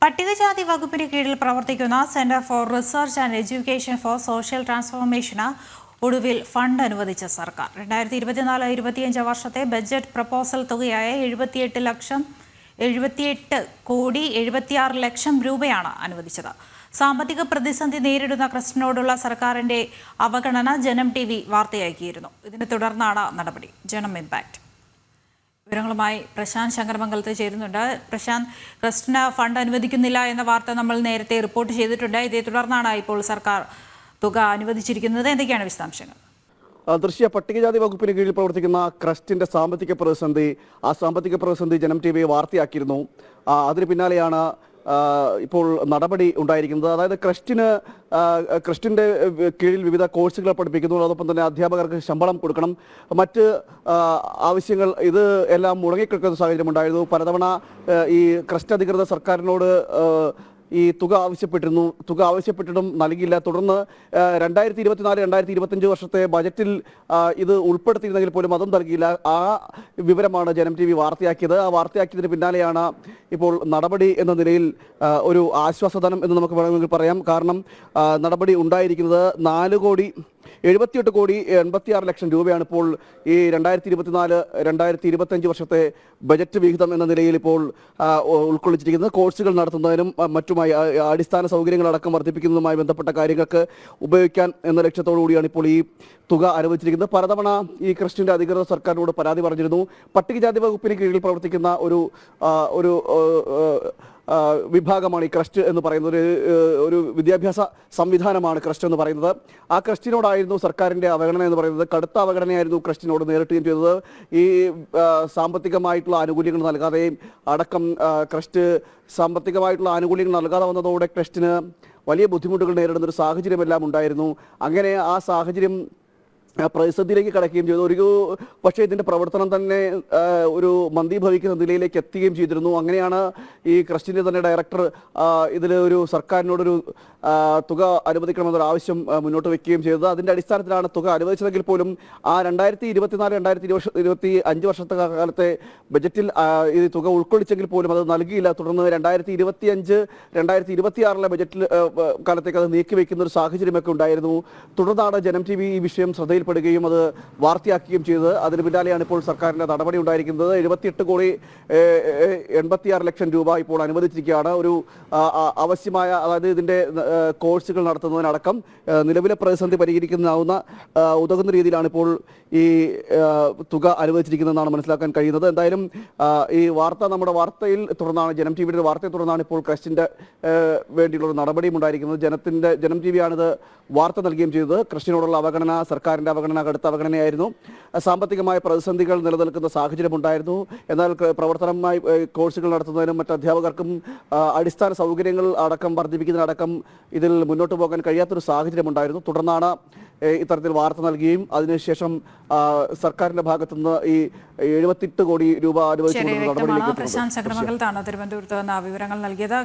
പട്ടികജാതി വകുപ്പിന് കീഴിൽ പ്രവർത്തിക്കുന്ന centre for research and education for social ട്രാൻസ്ഫോർമേഷന് ഒടുവിൽ ഫണ്ട് അനുവദിച്ച സർക്കാർ 2024-25 വർഷത്തെ ബജറ്റ് പ്രപ്പോസൽ തുകയായ 78,76,00,000 രൂപയാണ് അനുവദിച്ചത്. സാമ്പത്തിക പ്രതിസന്ധി നേരിടുന്ന ക്രസ്റ്റിനോടുള്ള സർക്കാരിന്റെ അവഗണന ജനം TV വാർത്തയാക്കിയിരുന്നു. ഇതിനെ തുടർന്നാണ് നടപടി. ജനം ഇമ്പാക്ട് വിവരങ്ങളുമായി പ്രശാന്ത് ശങ്കരമംഗലത്ത് ചേരുന്നുണ്ട്. പ്രശാന്ത്, ട്രസ്റ്റിന് ഫണ്ട് അനുവദിക്കുന്നില്ല എന്ന വാർത്ത നമ്മൾ നേരത്തെ റിപ്പോർട്ട് ചെയ്തിട്ടുണ്ട്. ഇതേ തുടർന്നാണ് ഇപ്പോൾ സർക്കാർ തുക അനുവദിച്ചിരിക്കുന്നത്. എന്തൊക്കെയാണ് വിശദാംശങ്ങൾ? പട്ടികജാതി വകുപ്പിന് കീഴിൽ പ്രവർത്തിക്കുന്ന ക്രസ്റ്റിന്റെ സാമ്പത്തിക പ്രതിസന്ധി ജനം TV വാർത്തയാക്കിയിരുന്നു. അതിന് പിന്നാലെയാണ് ഇപ്പോൾ നടപടി ഉണ്ടായിരിക്കുന്നത്. അതായത് ക്രസ്റ്റിന്റെ കീഴിൽ വിവിധ കോഴ്സുകൾ പഠിപ്പിക്കുന്നു, അതോടൊപ്പം തന്നെ അധ്യാപകർക്ക് ശമ്പളം കൊടുക്കണം, മറ്റ് ആവശ്യങ്ങൾ ഇത് എല്ലാം മുടങ്ങിക്കിടക്കുന്ന സാഹചര്യം ഉണ്ടായിരുന്നു. പലതവണ ഈ ക്രസ്റ്റ് അധികൃതർ സർക്കാരിനോട് ഈ തുക ആവശ്യപ്പെട്ടിട്ടും നൽകിയില്ല. തുടർന്ന് 2024-2025 വർഷത്തെ ബജറ്റിൽ ഇത് ഉൾപ്പെടുത്തിയിരുന്നെങ്കിൽ പോലും അതും നൽകിയില്ല. ആ വിവരമാണ് ജനം TV വാർത്തയാക്കിയത്. ആ വാർത്തയാക്കിയതിന് പിന്നാലെയാണ് ഇപ്പോൾ നടപടി എന്ന നിലയിൽ ഒരു ആശ്വാസധനം എന്ന് നമുക്ക് വേണമെങ്കിൽ പറയാം. കാരണം നടപടി ഉണ്ടായിരിക്കുന്നത് 4,78,86,00,000 രൂപയാണ് ഇപ്പോൾ ഈ 2024-2025 വർഷത്തെ ബജറ്റ് വിഹിതം എന്ന നിലയിൽ ഇപ്പോൾ ഉൾക്കൊള്ളിച്ചിരിക്കുന്നത്. കോഴ്സുകൾ നടത്തുന്നതിനും മറ്റുമായി അടിസ്ഥാന സൗകര്യങ്ങളടക്കം വർദ്ധിപ്പിക്കുന്നതുമായി ബന്ധപ്പെട്ട കാര്യങ്ങൾക്ക് ഉപയോഗിക്കാൻ എന്ന ലക്ഷ്യത്തോടു കൂടിയാണ് ഇപ്പോൾ ഈ തുക അനുവദിച്ചിരിക്കുന്നത്. പലതവണ ഈ ക്രസ്റ്റിന്റെ അധികൃതർ സർക്കാരിനോട് പരാതി പറഞ്ഞിരുന്നു. പട്ടികജാതി വകുപ്പിന് കീഴിൽ പ്രവർത്തിക്കുന്ന ഒരു വിഭാഗമാണ് ഈ ക്രസ്റ്റ് എന്ന് പറയുന്നത്. ഒരു വിദ്യാഭ്യാസ സംവിധാനമാണ് ക്രസ്റ്റ് എന്ന് പറയുന്നത്. ആ ക്രസ്റ്റിനോടായിരുന്നു സർക്കാരിൻ്റെ അവഗണന എന്ന് പറയുന്നത്. കടുത്ത അവഗണനയായിരുന്നു ക്രസ്റ്റിനോട് നേരിട്ടുകയും ചെയ്തത്. ഈ സാമ്പത്തികമായിട്ടുള്ള ആനുകൂല്യങ്ങൾ നൽകാതെയും അടക്കം ക്രസ്റ്റ് സാമ്പത്തികമായിട്ടുള്ള ആനുകൂല്യങ്ങൾ നൽകാതെ വന്നതോടെ ക്രസ്റ്റിന് വലിയ ബുദ്ധിമുട്ടുകൾ നേരിടുന്ന ഒരു സാഹചര്യമെല്ലാം ഉണ്ടായിരുന്നു. അങ്ങനെ ആ സാഹചര്യം പ്രതിസന്ധിയിലേക്ക് കടക്കുകയും ചെയ്തു. പക്ഷേ ഇതിൻ്റെ പ്രവർത്തനം തന്നെ ഒരു മന്ദീഭവിക്കുന്ന നിലയിലേക്ക് എത്തുകയും ചെയ്തിരുന്നു. അങ്ങനെയാണ് ഈ ക്രസ്റ്റിൻ്റെ തന്നെ ഡയറക്ടർ ഇതിൽ സർക്കാരിനോടൊരു തുക അനുവദിക്കണമെന്നൊരു ആവശ്യം മുന്നോട്ട് വയ്ക്കുകയും ചെയ്തത്. അതിൻ്റെ അടിസ്ഥാനത്തിലാണ് തുക അനുവദിച്ചതെങ്കിൽ പോലും ആ 2024-2025 വർഷത്തെ കാലത്തെ ബജറ്റിൽ ഈ തുക ഉൾക്കൊള്ളിച്ചെങ്കിൽ പോലും അത് നൽകിയില്ല. തുടർന്ന് 2025-2026 ബജറ്റിൽ കാലത്തേക്ക് അത് നീക്കിവെക്കുന്ന ഒരു സാഹചര്യമൊക്കെ ഉണ്ടായിരുന്നു. തുടർന്നാണ് ജനം TV ഈ വിഷയം ശ്രദ്ധയിൽപ്പെടുകയും അത് വാർത്തയാക്കുകയും ചെയ്തത്. അതിന് പിന്നാലെയാണ് ഇപ്പോൾ സർക്കാരിൻ്റെ നടപടി ഉണ്ടായിരിക്കുന്നത്. 78,86,00,000 രൂപ ഇപ്പോൾ അനുവദിച്ചിരിക്കുകയാണ്. ഒരു ആവശ്യമായ, അതായത് ഇതിൻ്റെ കോഴ്സുകൾ നടത്തുന്നതിനടക്കം നിലവിലെ പ്രതിസന്ധി പരിഹരിക്കുന്നതാവുന്ന ഉതകുന്ന രീതിയിലാണ് ഇപ്പോൾ ഈ തുക അനുവദിച്ചിരിക്കുന്നതെന്നാണ് മനസ്സിലാക്കാൻ കഴിയുന്നത്. എന്തായാലും ഈ നമ്മുടെ വാർത്തയിൽ തുടർന്നാണ് ജനം TVയുടെ വാർത്തയെ തുടർന്നാണ് ഇപ്പോൾ ക്രസ്റ്റിൻ്റെ വേണ്ടിയുള്ള നടപടിയും ഉണ്ടായിരിക്കുന്നത്. ജനം TV ആണിത് വാർത്ത നൽകുകയും ചെയ്തത്. ക്രസ്റ്റിനോടുള്ള അവഗണന, സർക്കാരിൻ്റെ അവഗണന കടുത്ത അവഗണനയായിരുന്നു. സാമ്പത്തികമായ പ്രതിസന്ധികൾ നിലനിൽക്കുന്ന സാഹചര്യമുണ്ടായിരുന്നു. എന്നാൽ പ്രവർത്തനമായി കോഴ്സുകൾ നടത്തുന്നതിനും മറ്റ് അധ്യാപകർക്കും അടിസ്ഥാന സൗകര്യങ്ങൾ അടക്കം വർദ്ധിപ്പിക്കുന്നതിനടക്കം ഇതിൽ മുന്നോട്ട് പോകാൻ കഴിയാത്തൊരു സാഹചര്യമുണ്ടായിരുന്നു. തുടർന്നാണ് ഇത്തരത്തിൽ വാർത്ത നൽകുകയും അതിനുശേഷം സർക്കാരിന്റെ ഭാഗത്തുനിന്ന് ഈ 78 കോടി രൂപ അനുവദിച്ചുകൊണ്ടുള്ള നടപടിയിലേക്ക് പ്രശാന്ത് ശങ്കരമംഗലത്താണ് തിരുവനന്തപുരത്ത് നിന്ന് വിവരങ്ങൾ നൽകിയത്.